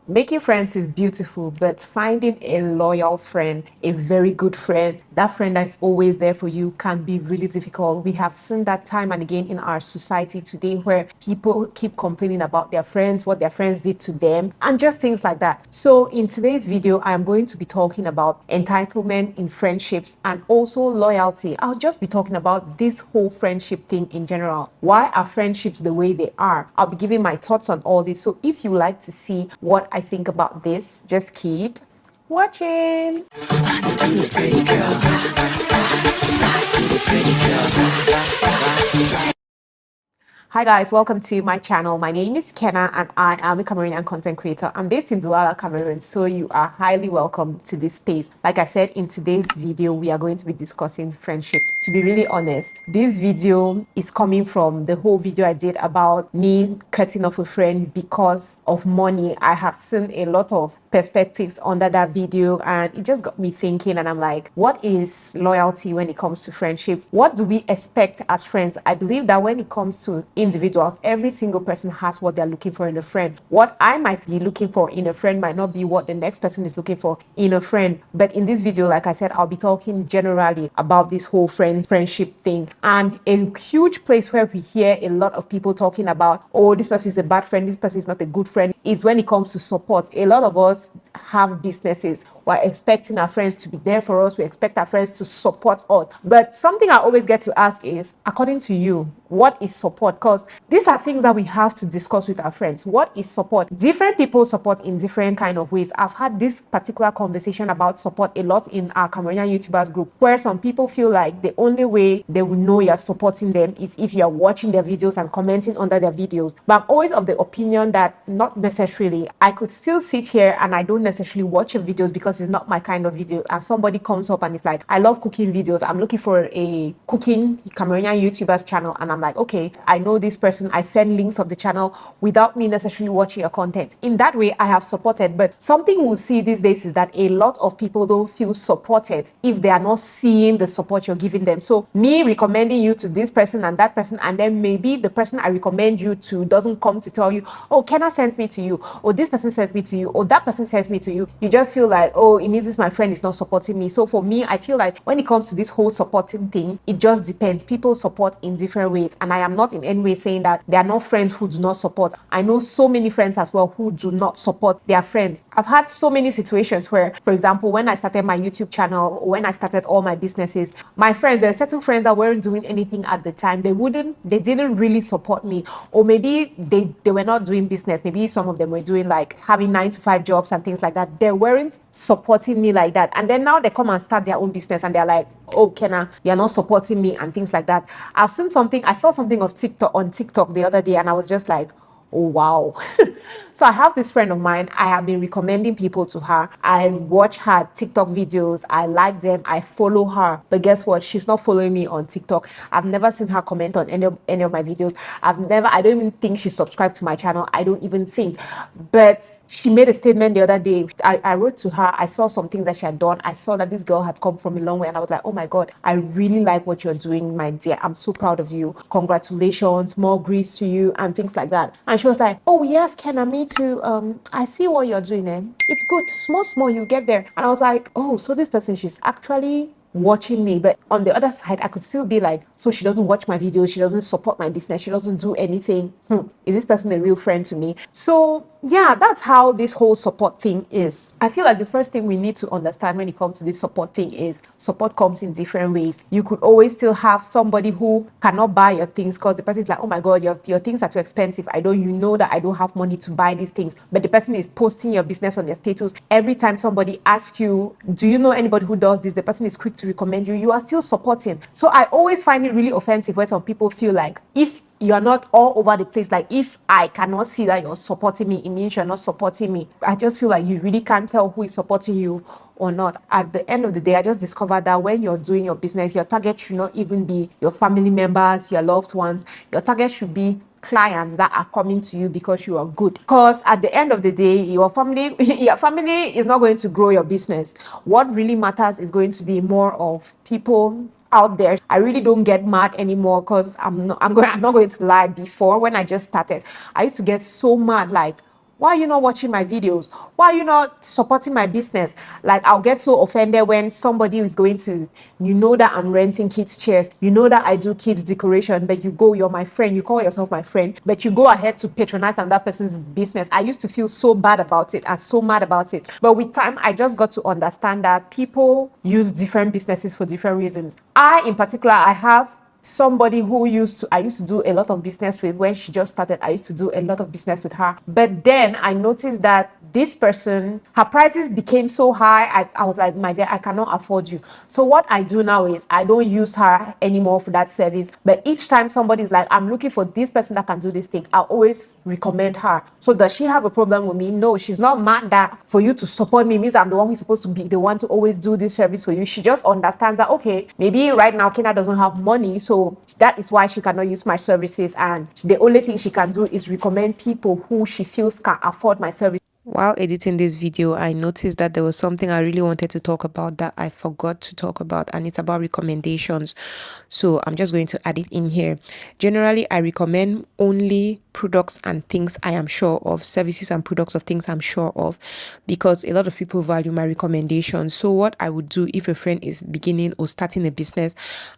Making friends is beautiful, but finding a loyal friend, a very good friend, that friend that's always there for you can be really difficult. We have seen that time and again in our society today where people keep complaining about their friends, what their friends did to them, and just things like that. So in today's video, I am going to be talking about entitlement in friendships and also loyalty. I'll just be talking about this whole friendship thing in general. Why are friendships the way they are? I'll be giving my thoughts on all this. So if you like to see what I think about this, just keep watching. Hi guys, welcome to my channel. My name is Kenna and I am a Cameroonian content creator. I'm based in Douala, Cameroon, so you are highly welcome to this space. Like I said, in today's video, we are going to be discussing friendship. To be really honest, this video is coming from the whole video I did about me cutting off a friend because of money. I have seen a lot of perspectives under that video and it just got me thinking, and I'm like, what is loyalty when it comes to friendships? What do we expect as friends? I believe that when it comes to individuals, every single person has what they're looking for in a friend. What I might be looking for in a friend might not be what the next person is looking for in a friend. But in this video, like I said, I'll be talking generally about this whole friendship thing. And a huge place where we hear a lot of people talking about, oh, this person is a bad friend, this person is not a good friend, is when it comes to support. A lot of us have businesses. We're expecting our friends to be there for us. We expect our friends to support us. But something I always get to ask is, according to you, what is support? Because these are things that we have to discuss with our friends. What is support? Different people support in different kind of ways. I've had this particular conversation about support a lot in our Cameroonian YouTubers group, where some people feel like the only way they will know you're supporting them is if you're watching their videos and commenting under their videos. But I'm always of the opinion that not necessarily. I could still sit here and I don't necessarily watch your videos because it's not my kind of video, and somebody comes up and it's like, I love cooking videos, I'm looking for a cooking Cameroonian YouTubers channel, and I'm like, okay, I know this person, I send links of the channel without me necessarily watching your content. In that way, I have supported. But something we'll see these days is that a lot of people don't feel supported if they are not seeing the support you're giving them. So me recommending you to this person and that person, and then maybe the person I recommend you to doesn't come to tell you, oh, Kenna sent me to you, or this person sent me to you, or that person sent me to you. You just feel like, oh, it means this my friend is not supporting me. So for me, I feel like when it comes to this whole supporting thing, it just depends. People support in different ways, and I am not in any way saying that there are no friends who do not support. I know so many friends as well who do not support their friends. I've had so many situations where, for example, when I started my YouTube channel, or when I started all my businesses, my friends, there are certain friends that weren't doing anything at the time. They didn't really support me, or maybe they were not doing business. Maybe some of them were doing like having 9 to 5 jobs and things like that. They weren't supporting me like that. And then now they come and start their own business and they're like, oh, Kenna, you're not supporting me and things like that. I saw something of TikTok on TikTok the other day, and I was just like, oh wow. So I have this friend of mine. I have been recommending people to her. I watch her TikTok videos, I like them, I follow her. But guess what? She's not following me on TikTok. I've never seen her comment on any of my videos. I don't even think she subscribed to my channel. I don't even think. But she made a statement the other day. I wrote to her. I saw some things that she had done. I saw that this girl had come from a long way, and I was like, oh my God, I really like what you're doing, my dear. I'm so proud of you. Congratulations, more grace to you, and things like that. And she was like, oh yes, Kenna, me too. I see what you're doing, eh? It's good. Small, you get there. And I was like, oh, so this person, she's actually watching me. But on the other side, I could still be like, so she doesn't watch my videos, she doesn't support my business, she doesn't do anything. Is this person a real friend to me? So yeah, that's how this whole support thing is. I feel like the first thing we need to understand when it comes to this support thing is support comes in different ways. You could always still have somebody who cannot buy your things because the person is like, oh my God, your things are too expensive. You know that I don't have money to buy these things. But the person is posting your business on their status. Every time somebody asks you, do you know anybody who does this? The person is quick to recommend you. You are still supporting. So I always find it really offensive when some people feel like if you're not all over the place, like if I cannot see that you're supporting me, it means you're not supporting me. I just feel like you really can't tell who is supporting you or not. At the end of the day, I just discovered that when you're doing your business, your target should not even be your family members, your loved ones. Your target should be clients that are coming to you because you are good. Because at the end of the day, your family is not going to grow your business. What really matters is going to be more of people out there. I really don't get mad anymore because I'm not going to lie. Before, when I just started, I used to get so mad, like, Why are you not watching my videos? Why are you not supporting my business? Like, I'll get so offended when somebody is going to, you know that I'm renting kids' chairs, you know that I do kids' decoration, but you go, you're my friend, you call yourself my friend, but you go ahead to patronize another person's business. I used to feel so bad about it and so mad about it. But with time, I just got to understand that people use different businesses for different reasons. In particular, I have somebody who I used to do a lot of business with. When she just started, I used to do a lot of business with her. But then I noticed that this person, her prices became so high. I was like, my dear, I cannot afford you. So what I do now is I don't use her anymore for that service. But each time somebody's like, I'm looking for this person that can do this thing, I always recommend her. So does she have a problem with me? No, she's not mad that for you to support me means I'm the one who's supposed to be the one to always do this service for you. She just understands that, okay, maybe right now Kena doesn't have money, so that is why she cannot use my services, and the only thing she can do is recommend people who she feels can afford my service. While editing this video, I noticed that there was something I really wanted to talk about that I forgot to talk about, and it's about recommendations. So I'm just going to add it in here. Generally, I recommend only products and things I am sure of, services and products of things I'm sure of, because a lot of people value my recommendations. So what I would do if a friend is beginning or starting a business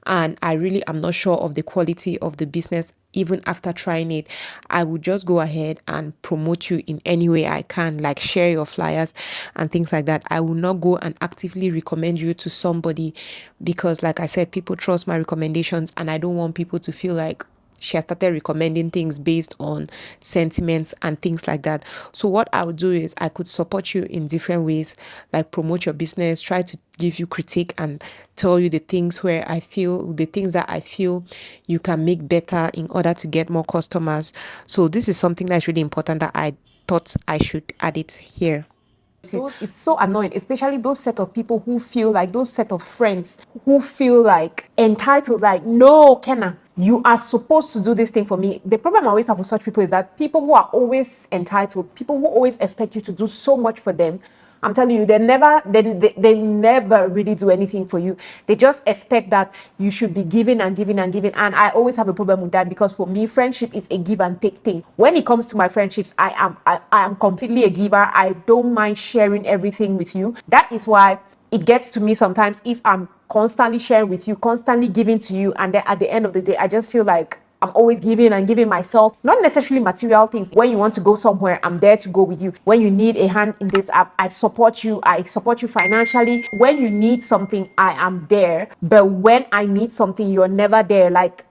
and I really am not sure of the quality of the business, even after trying it, I would just go ahead and promote you in any way I can, like share your flyers and things like that. I will not go and actively recommend you to somebody because, like I said, people trust my recommendations and I don't want people to feel like she has started recommending things based on sentiments and things like that. So what I would do is I could support you in different ways, like promote your business, try to give you critique and tell you the things that I feel you can make better in order to get more customers. So this is something that's really important that I thought I should add it here. So it's so annoying, especially those set of people who feel like, those set of friends who feel like entitled, like, no, Kenna, you are supposed to do this thing for me. The problem I always have with such people is that people who are always entitled, people who always expect you to do so much for them, I'm telling you, they never really do anything for you. They just expect that you should be giving and giving and giving. And I always have a problem with that because for me, friendship is a give and take thing. When it comes to my friendships, I am completely a giver. I don't mind sharing everything with you. That is why it gets to me sometimes if I'm constantly sharing with you, constantly giving to you, and then at the end of the day, I just feel like I'm always giving and giving myself, not necessarily material things. When you want to go somewhere, I'm there to go with you. When you need a hand in this app, I support you. I support you financially. When you need something, I am there. But when I need something, you're never there. Like,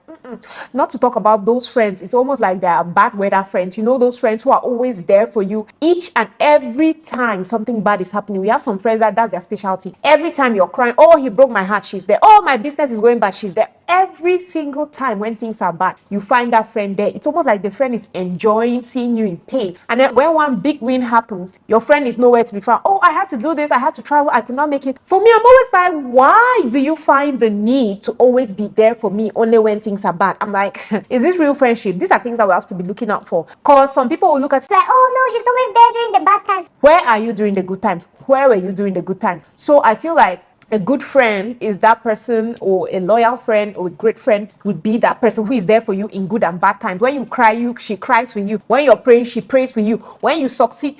not to talk about those friends, it's almost like they are bad weather friends. You know, those friends who are always there for you each and every time something bad is happening. We have some friends that's their specialty. Every time you're crying, oh, he broke my heart, she's there. Oh, my business is going bad, she's there. Every single time when things are bad, you find that friend there. It's almost like the friend is enjoying seeing you in pain. And then when one big win happens, your friend is nowhere to be found. Oh, I had to do this, I had to travel, I could not make it. For me, I'm always like, why do you find the need to always be there for me only when things are bad? I'm like, is this real friendship? These are things that we have to be looking out for. Because some people will look at it like, oh no, she's always there during the bad times. Where are you during the good times? Where were you during the good times? So I feel like a good friend is that person, or a loyal friend or a great friend would be that person who is there for you in good and bad times. When you cry, she cries with you. When you're praying, she prays with you. When you succeed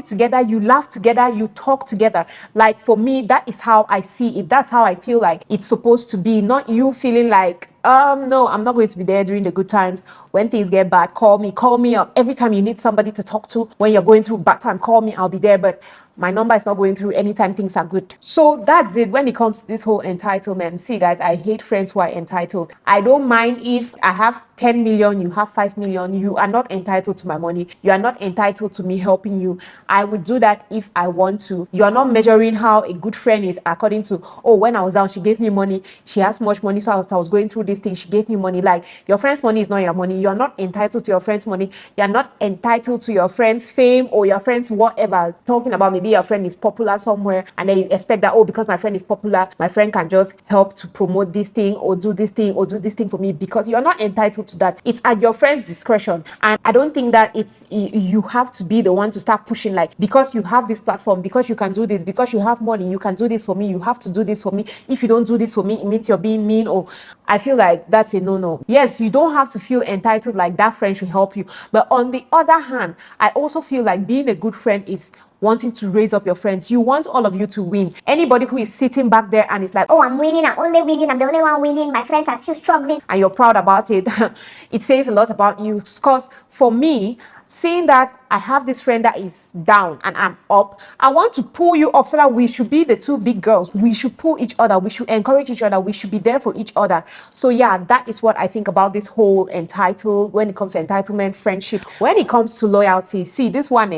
together, you laugh together, you talk together. Like, for me, that is how I see it. That's how I feel like it's supposed to be. Not you feeling like, no, I'm not going to be there during the good times. When things get bad, call me up. Every time you need somebody to talk to, when you're going through bad time, call me, I'll be there. But my number is not going through anytime things are good. So that's it when it comes to this whole entitlement. See, guys, I hate friends who are entitled. I don't mind if I have 10 million, you have 5 million. You are not entitled to my money. You are not entitled to me helping you. I would do that if I want to. You are not measuring how a good friend is according to, oh, when I was down, she gave me money. She has much money, so I was going through this thing. She gave me money. Like, your friend's money is not your money. You are not entitled to your friend's money. You are not entitled to your friend's fame or your friend's whatever. Talking about maybe maybe your friend is popular somewhere, and then you expect that, oh, because my friend is popular, my friend can just help to promote this thing or do this thing or do this thing for me, because you're not entitled to that. It's at your friend's discretion. And I don't think that you have to be the one to start pushing, like, because you have this platform, because you can do this, because you have money, you can do this for me, you have to do this for me. If you don't do this for me, it means you're being mean. Or I feel like that's a no. Yes, you don't have to feel entitled, like that friend should help you. But on the other hand, I also feel like being a good friend is wanting to raise up your friends. You want all of you to win. Anybody who is sitting back there and is like, oh, I'm winning, I'm only winning, I'm the only one winning, my friends are still struggling, and you're proud about it, it says a lot about you. Because for me, seeing that I have this friend that is down and I'm up, I want to pull you up so that we should be the two big girls. We should pull each other. We should encourage each other. We should be there for each other. So yeah, that is what I think about this whole when it comes to entitlement, friendship. When it comes to loyalty, see this one,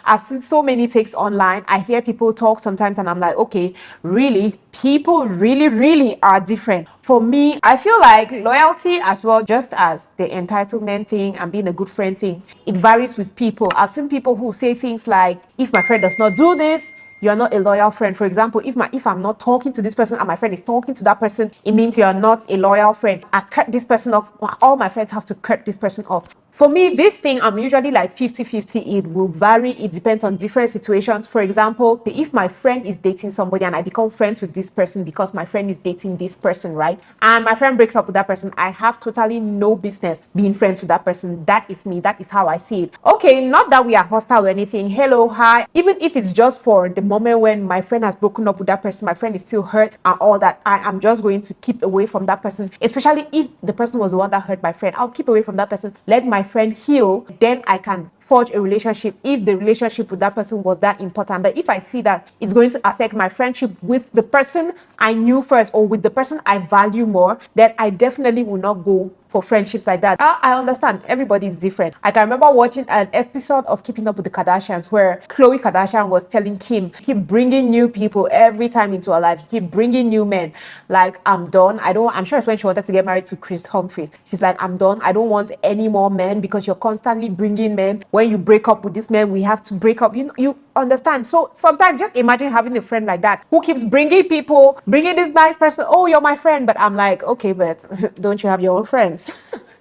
I've seen so many takes online. I hear people talk sometimes and I'm like, okay, really? People really are different. For me, I feel like loyalty as well, just as the entitlement thing and being a good friend thing, it varies with people. I've seen people who say things like, if my friend does not do this, you're not a loyal friend. For example, if I'm not talking to this person and my friend is talking to that person, it means you're not a loyal friend. I cut this person off. All my friends have to cut this person off. For me, this thing, I'm usually like 50-50. It will vary. It depends on different situations. For example, if my friend is dating somebody and I become friends with this person because my friend is dating this person, right? And my friend breaks up with that person, I have totally no business being friends with that person. That is me. That is how I see it. Okay, not that we are hostile or anything. Hello, hi. Even if it's just for the moment when my friend has broken up with that person, my friend is still hurt and all that, I am just going to keep away from that person. Especially if the person was the one that hurt my friend, I'll keep away from that person. Let my friend heal, then I can forge a relationship if the relationship with that person was that important. But if I see that it's going to affect my friendship with the person I knew first or with the person I value more, then I definitely will not go for friendships like that. I understand everybody is different. I can remember watching an episode of Keeping Up with the Kardashians where Khloe Kardashian was telling Kim, keep bringing new people every time into her life, keep bringing new men. Like, I'm done. I'm sure it's when she wanted to get married to Chris Humphries. She's like, I'm done. I don't want any more men because you're constantly bringing men. When you break up with this man, we have to break up. You understand? So sometimes just imagine having a friend like that who keeps bringing people, bringing this nice person. Oh, you're my friend. But I'm like, okay, but don't you have your own friends?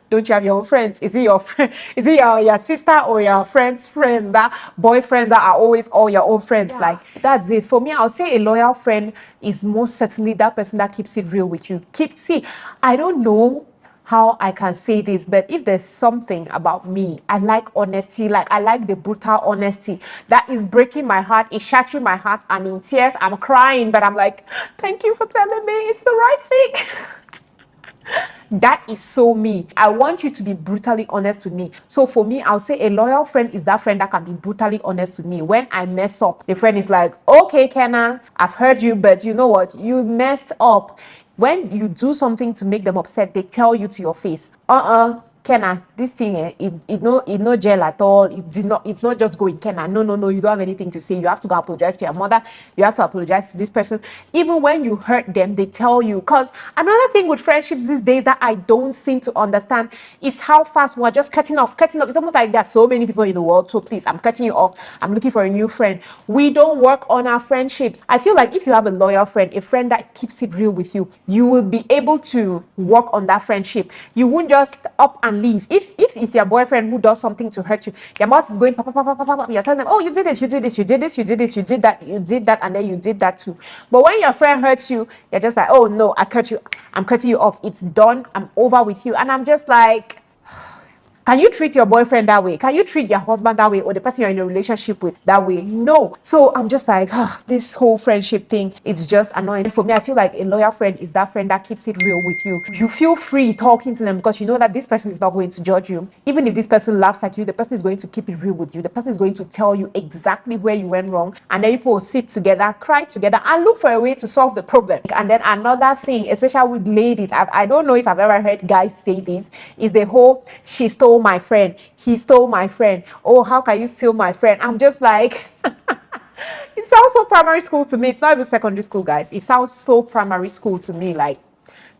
Don't you have your own friends? Is it your friend? Is it your sister or your friends' friends, that boyfriends that are always all your own friends? Yeah. Like, that's it. For me, I'll say a loyal friend is most certainly that person that keeps it real with you. I don't know how I can say this, but if there's something about me, I like honesty. Like, I like the brutal honesty that is breaking my heart. It's shattering my heart. I'm in tears. I'm crying, but I'm like, thank you for telling me it's the right thing. That is so me. I want you to be brutally honest with me. So for me, I'll say a loyal friend is that friend that can be brutally honest with me. When I mess up, the friend is like, okay, Kenna, I've heard you, but you know what? You messed up. When you do something to make them upset, they tell you to your face, Kenna, this thing, it no gel at all. It's not just going, Kenna. No, you don't have anything to say. You have to go apologize to your mother. You have to apologize to this person. Even when you hurt them, they tell you. Because another thing with friendships these days that I don't seem to understand is how fast we're just cutting off. It's almost like there's so many people in the world. So please, I'm cutting you off. I'm looking for a new friend. We don't work on our friendships. I feel like if you have a loyal friend, a friend that keeps it real with you, you will be able to work on that friendship. You won't just up and leave. If it's your boyfriend who does something to hurt you, your mouth is going pop, pop, pop, pop, pop. You're telling them, oh, you did this, you did this, you did this, you did this, you did that, and then you did that too. But when your friend hurts you, you're just like, oh no, I'm cutting you off. It's done. I'm over with you. And I'm just like, can you treat your boyfriend that way? Can you treat your husband that way, or the person you're in a relationship with that way? No. So I'm just like, this whole friendship thing, it's just annoying. For me, I feel like a loyal friend is that friend that keeps it real with you. You feel free talking to them because you know that this person is not going to judge you. Even if this person laughs at you, the person is going to keep it real with you. The person is going to tell you exactly where you went wrong. And then people will sit together, cry together, and look for a way to solve the problem. And then another thing, especially with ladies, I don't know if I've ever heard guys say this, is the whole, she stole my friend, he stole my friend. Oh, how can you steal my friend? I'm just like, it sounds so primary school to me. It's not even secondary school, guys. It sounds so primary school to me. Like,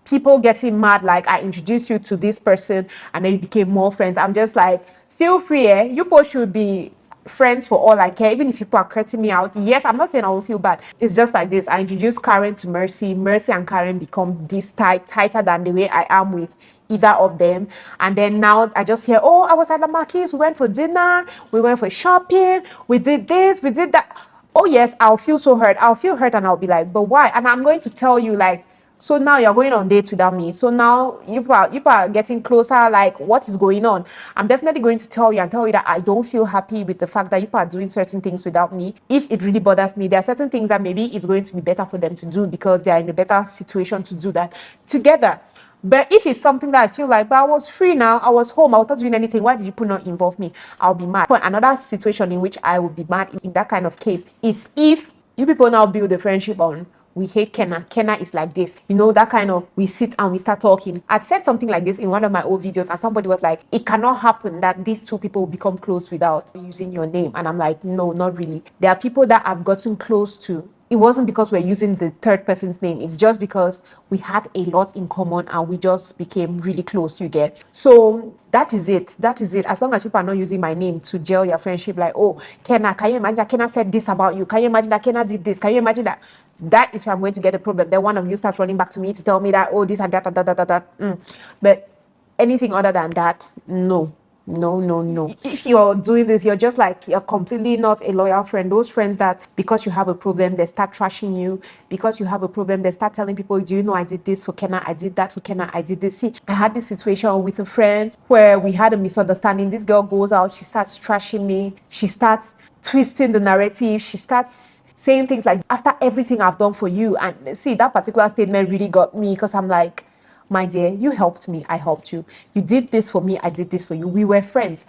people getting mad, like, I introduced you to this person and then you became more friends. I'm just like, feel free, you both should be friends for all I care, even if people are cutting me out. Yes, I'm not saying I will feel bad. It's just like this. I introduced Karen to Mercy. Mercy and Karen become this tighter than the way I am with either of them. And then now I just hear, oh, I was at the Marquis, we went for dinner, we went for shopping, we did this, we did that. Oh yes, I'll feel so hurt. I'll feel hurt and I'll be like, but why? And I'm going to tell you, like, so now you're going on dates without me. So now you are getting closer. Like, what is going on? I'm definitely going to tell you and tell you that I don't feel happy with the fact that you are doing certain things without me. If it really bothers me, there are certain things that maybe it's going to be better for them to do because they are in a better situation to do that together. But if it's something that I feel like, but I was free now, I was home, I was not doing anything, why did you put not involve me? I'll be mad. But another situation in which I would be mad in that kind of case is if you people now build a friendship on, we hate Kenna. Kenna is like this. You know, that kind of, we sit and we start talking. I'd said something like this in one of my old videos and somebody was like, it cannot happen that these two people will become close without using your name. And I'm like, no, not really. There are people that I've gotten close to. It wasn't because we're using the third person's name. It's just because we had a lot in common and we just became really close, you get. So that is it. That is it. As long as people are not using my name to gel your friendship, like, oh, Kenna, can you imagine that Kenna said this about you? Can you imagine that Kenna did this? Can you imagine that? That is where I'm going to get a problem. Then one of you starts running back to me to tell me that, oh, this and that. But anything other than that, no. No, no, no. If you're doing this, you're just like, you're completely not a loyal friend. Those friends that because you have a problem, they start trashing you. Because you have a problem, they start telling people, do you know I did this for Kenna? I did that for Kenna. I did this. See, I had this situation with a friend where we had a misunderstanding. This girl goes out, she starts trashing me. She starts twisting the narrative. She starts saying things like, after everything I've done for you. And see, that particular statement really got me because I'm like, my dear, you helped me, I helped you. You did this for me, I did this for you. We were friends.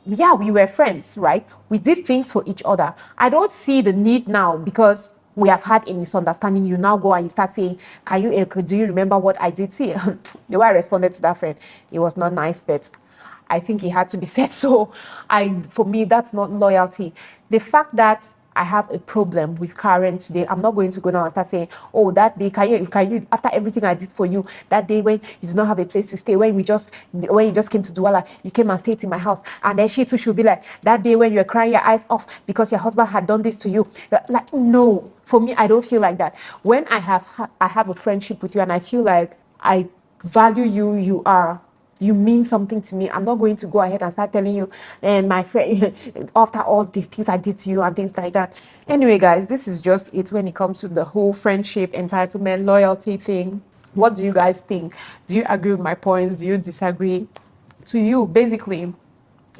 Yeah, we were friends, right? We did things for each other. I don't see the need now because we have had a misunderstanding. You now go and you start saying, do you remember what I did? See, the way I responded to that friend, it was not nice, but I think it had to be said. So for me, that's not loyalty. The fact that I have a problem with Karen today, I'm not going to go now and start saying, oh, that day, can you, after everything I did for you, that day when you did not have a place to stay, when you just came to Douala, you came and stayed in my house. And then she too should be like, that day when you were crying your eyes off because your husband had done this to you. Like, no, for me, I don't feel like that. When I have a friendship with you and I feel like I value you, you mean something to me, I'm not going to go ahead and start telling you and my friend after all the things I did to you and things like that. Anyway, guys, this is just it when it comes to the whole friendship, entitlement, loyalty thing. What do you guys think? Do you agree with my points? Do you disagree? To you, basically,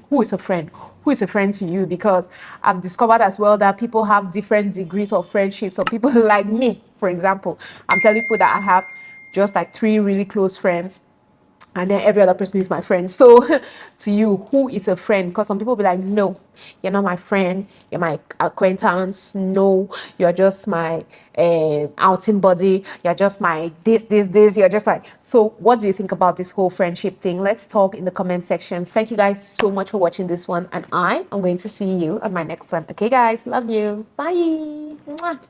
who is a friend? Who is a friend to you? Because I've discovered as well that people have different degrees of friendship. So people like me, for example, I'm telling people that I have just like 3 really close friends and then every other person is my friend. So to you, who is a friend? Because some people be like, no, you're not my friend, you're my acquaintance. No, you're just my outing buddy, you're just my this, you're just like. So what do you think about this whole friendship thing? Let's talk in the comment section. Thank you guys so much for watching this one, and I am going to see you on my next one. Okay guys, love you, bye. Mwah.